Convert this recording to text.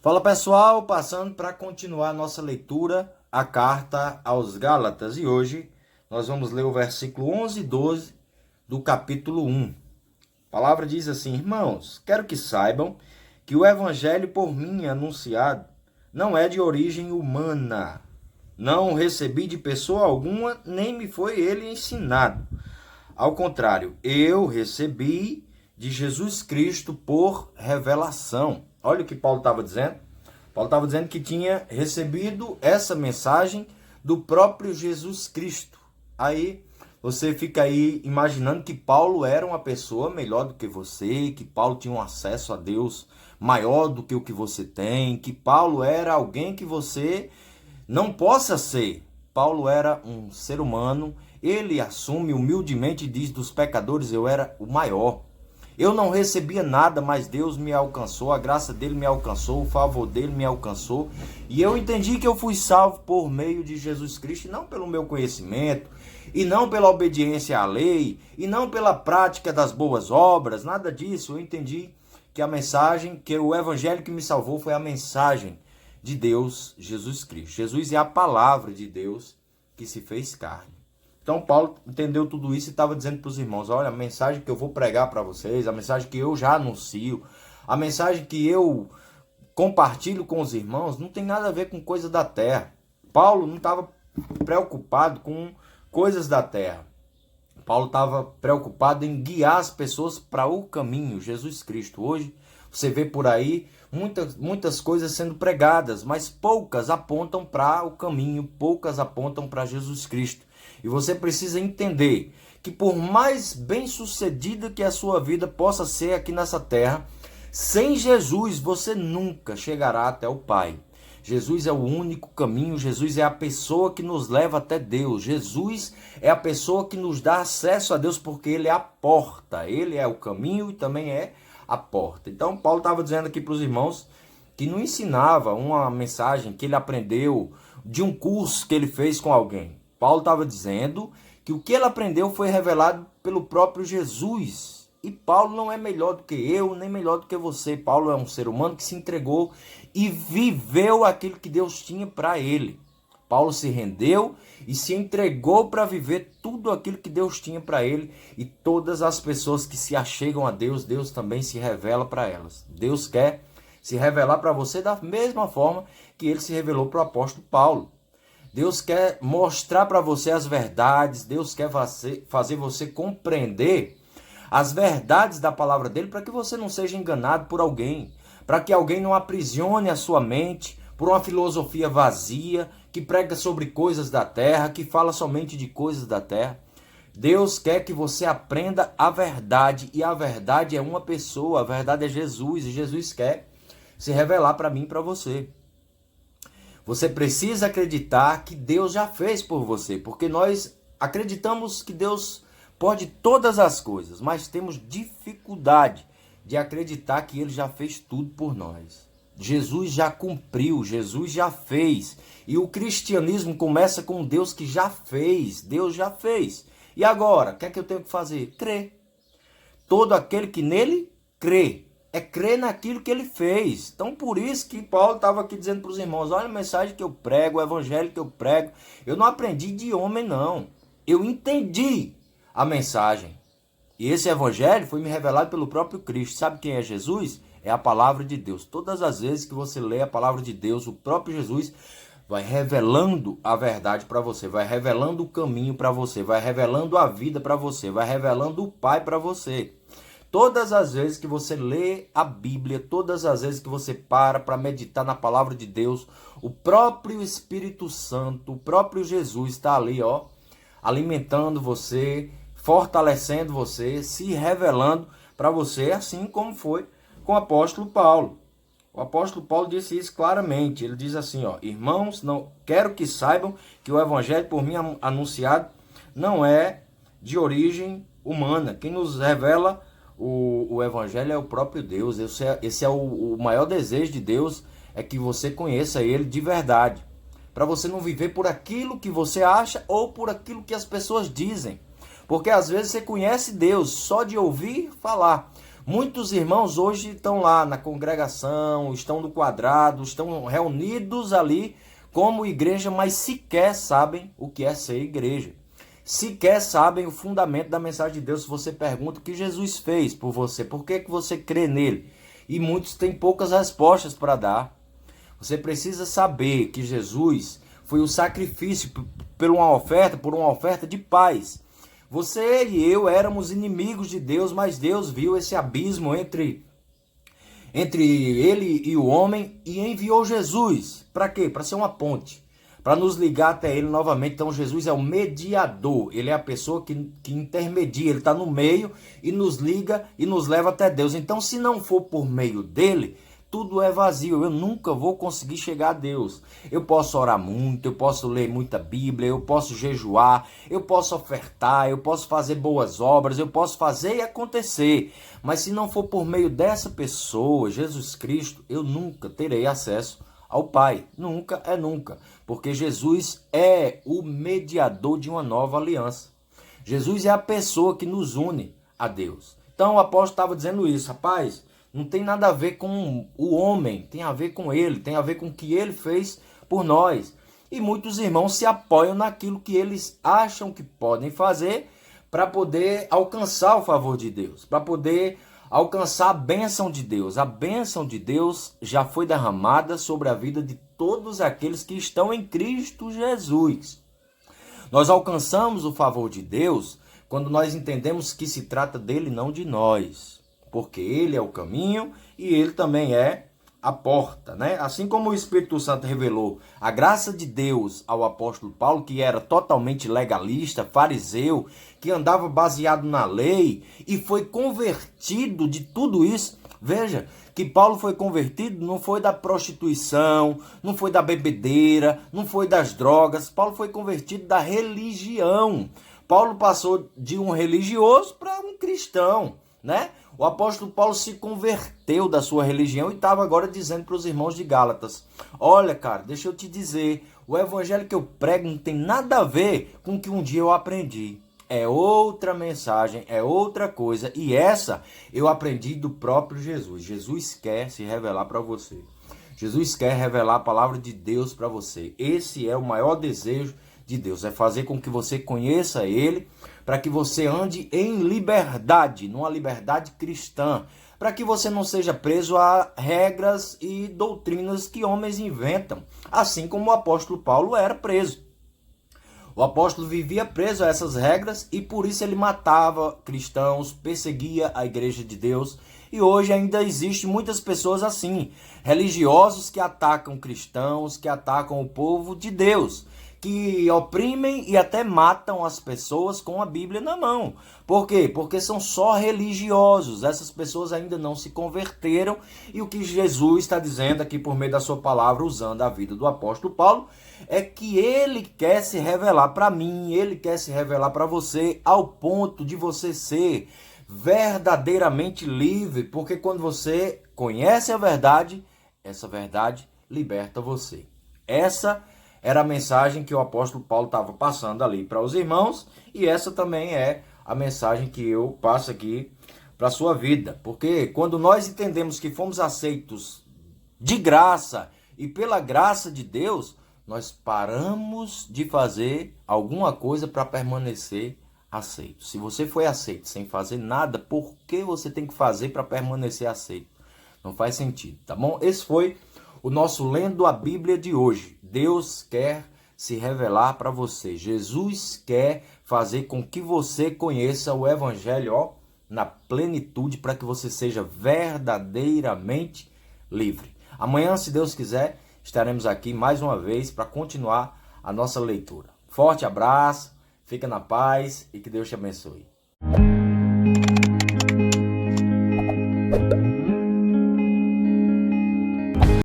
Fala pessoal, passando para continuar nossa leitura, a carta aos Gálatas. E hoje nós vamos ler o versículo 11 e 12 do capítulo 1. A palavra diz assim: Irmãos, quero que saibam que o evangelho por mim anunciado não é de origem humana. Não o recebi de pessoa alguma, nem me foi ele ensinado. Ao contrário, eu recebi de Jesus Cristo por revelação. Olha o que Paulo estava dizendo. Paulo estava dizendo que tinha recebido essa mensagem do próprio Jesus Cristo. Aí você fica aí imaginando que Paulo era uma pessoa melhor do que você, que Paulo tinha um acesso a Deus maior do que o que você tem, que Paulo era alguém que você não possa ser. Paulo era um ser humano, ele assume humildemente e diz: dos pecadores eu era o maior. Eu não recebia nada, mas Deus me alcançou, a graça dele me alcançou, o favor dele me alcançou. E eu entendi que eu fui salvo por meio de Jesus Cristo, e não pelo meu conhecimento, e não pela obediência à lei, e não pela prática das boas obras, nada disso. Eu entendi que a mensagem, que o evangelho que me salvou foi a mensagem de Deus, Jesus Cristo. Jesus é a palavra de Deus que se fez carne. Então Paulo entendeu tudo isso e estava dizendo para os irmãos: olha, a mensagem que eu vou pregar para vocês, a mensagem que eu já anuncio, a mensagem que eu compartilho com os irmãos, não tem nada a ver com coisa da terra. Paulo não estava preocupado com coisas da terra. Paulo estava preocupado em guiar as pessoas para o caminho, Jesus Cristo. Hoje você vê por aí muitas coisas sendo pregadas, mas poucas apontam para o caminho, poucas apontam para Jesus Cristo. E você precisa entender que por mais bem-sucedida que a sua vida possa ser aqui nessa terra, sem Jesus você nunca chegará até o Pai. Jesus é o único caminho, Jesus é a pessoa que nos leva até Deus. Jesus é a pessoa que nos dá acesso a Deus, porque Ele é a porta, Ele é o caminho e também é a porta. Então Paulo estava dizendo aqui para os irmãos que não ensinava uma mensagem que ele aprendeu de um curso que ele fez com alguém. Paulo estava dizendo que o que ele aprendeu foi revelado pelo próprio Jesus. E Paulo não é melhor do que eu, nem melhor do que você. Paulo é um ser humano que se entregou e viveu aquilo que Deus tinha para ele. Paulo se rendeu e se entregou para viver tudo aquilo que Deus tinha para ele. E todas as pessoas que se achegam a Deus, Deus também se revela para elas. Deus quer se revelar para você da mesma forma que ele se revelou para o apóstolo Paulo. Deus quer mostrar para você as verdades, Deus quer fazer você compreender as verdades da palavra dele para que você não seja enganado por alguém, para que alguém não aprisione a sua mente por uma filosofia vazia, que prega sobre coisas da terra, que fala somente de coisas da terra. Deus quer que você aprenda a verdade, e a verdade é uma pessoa, a verdade é Jesus, e Jesus quer se revelar para mim e para você. Você precisa acreditar que Deus já fez por você, porque nós acreditamos que Deus pode todas as coisas, mas temos dificuldade de acreditar que Ele já fez tudo por nós. Jesus já cumpriu, Jesus já fez. E o cristianismo começa com um Deus que já fez, Deus já fez. E agora, o que é que eu tenho que fazer? Crer. Todo aquele que nele crê. É crer naquilo que ele fez. Então, por isso que Paulo estava aqui dizendo para os irmãos: olha a mensagem que eu prego, o evangelho que eu prego. Eu não aprendi de homem, não. Eu entendi a mensagem. E esse evangelho foi me revelado pelo próprio Cristo. Sabe quem é Jesus? É a palavra de Deus. Todas as vezes que você lê a palavra de Deus, o próprio Jesus vai revelando a verdade para você, vai revelando o caminho para você, vai revelando a vida para você, vai revelando o Pai para você. Todas as vezes que você lê a Bíblia, todas as vezes que você para meditar na palavra de Deus, o próprio Espírito Santo, o próprio Jesus está ali, ó, alimentando você, fortalecendo você, se revelando para você, assim como foi com o apóstolo Paulo. O apóstolo Paulo disse isso claramente. Ele diz assim, ó: irmãos, não quero que saibam que o evangelho por mim anunciado não é de origem humana. Quem nos revela o evangelho é o próprio Deus. Esse é o maior desejo de Deus, é que você conheça ele de verdade, para você não viver por aquilo que você acha ou por aquilo que as pessoas dizem. Porque às vezes você conhece Deus só de ouvir falar. Muitos irmãos hoje estão lá na congregação, estão no quadrado, estão reunidos ali como igreja, mas sequer sabem o que é ser igreja. Sequer sabem o fundamento da mensagem de Deus. Se você pergunta o que Jesus fez por você, por que você crê nele? E muitos têm poucas respostas para dar. Você precisa saber que Jesus foi o sacrifício por uma oferta de paz. Você e eu éramos inimigos de Deus, mas Deus viu esse abismo entre ele e o homem e enviou Jesus. Para quê? Para ser uma ponte, para nos ligar até ele novamente. Então Jesus é o mediador, ele é a pessoa que intermedia, ele está no meio e nos liga e nos leva até Deus. Então, se não for por meio dele, tudo é vazio, eu nunca vou conseguir chegar a Deus. Eu posso orar muito, eu posso ler muita Bíblia, eu posso jejuar, eu posso ofertar, eu posso fazer boas obras, eu posso fazer e acontecer. Mas se não for por meio dessa pessoa, Jesus Cristo, eu nunca terei acesso ao Pai. Nunca é nunca. Porque Jesus é o mediador de uma nova aliança. Jesus é a pessoa que nos une a Deus. Então o apóstolo estava dizendo isso, rapaz. Não tem nada a ver com o homem, tem a ver com ele, tem a ver com o que ele fez por nós. E muitos irmãos se apoiam naquilo que eles acham que podem fazer para poder alcançar o favor de Deus, para poder alcançar a bênção de Deus. A bênção de Deus já foi derramada sobre a vida de todos aqueles que estão em Cristo Jesus. Nós alcançamos o favor de Deus quando nós entendemos que se trata dele, não de nós. Porque ele é o caminho e ele também é a porta, né? Assim como o Espírito Santo revelou a graça de Deus ao apóstolo Paulo, que era totalmente legalista, fariseu, que andava baseado na lei e foi convertido de tudo isso. Veja que Paulo foi convertido, não foi da prostituição, não foi da bebedeira, não foi das drogas. Paulo foi convertido da religião. Paulo passou de um religioso para um cristão, né? O apóstolo Paulo se converteu da sua religião e estava agora dizendo para os irmãos de Gálatas: olha, cara, deixa eu te dizer, o evangelho que eu prego não tem nada a ver com o que um dia eu aprendi. É outra mensagem, é outra coisa. E essa eu aprendi do próprio Jesus. Jesus quer se revelar para você. Jesus quer revelar a palavra de Deus para você. Esse é o maior desejo de Deus, é fazer com que você conheça ele, para que você ande em liberdade, numa liberdade cristã, para que você não seja preso a regras e doutrinas que homens inventam, assim como o apóstolo Paulo era preso. O apóstolo vivia preso a essas regras e por isso ele matava cristãos, perseguia a igreja de Deus. E hoje ainda existem muitas pessoas assim, religiosos que atacam cristãos, que atacam o povo de Deus, que oprimem e até matam as pessoas com a Bíblia na mão. Por quê? Porque são só religiosos. Essas pessoas ainda não se converteram. E o que Jesus está dizendo aqui por meio da sua palavra, usando a vida do apóstolo Paulo, é que ele quer se revelar para mim, ele quer se revelar para você, ao ponto de você ser verdadeiramente livre. Porque quando você conhece a verdade, essa verdade liberta você. Essa era a mensagem que o apóstolo Paulo estava passando ali para os irmãos, e essa também é a mensagem que eu passo aqui para a sua vida. Porque quando nós entendemos que fomos aceitos de graça e pela graça de Deus, nós paramos de fazer alguma coisa para permanecer aceito. Se você foi aceito sem fazer nada, por que você tem que fazer para permanecer aceito? Não faz sentido, tá bom? Esse foi o nosso Lendo a Bíblia de hoje. Deus quer se revelar para você. Jesus quer fazer com que você conheça o Evangelho, na plenitude, para que você seja verdadeiramente livre. Amanhã, se Deus quiser, estaremos aqui mais uma vez para continuar a nossa leitura. Forte abraço, fica na paz e que Deus te abençoe.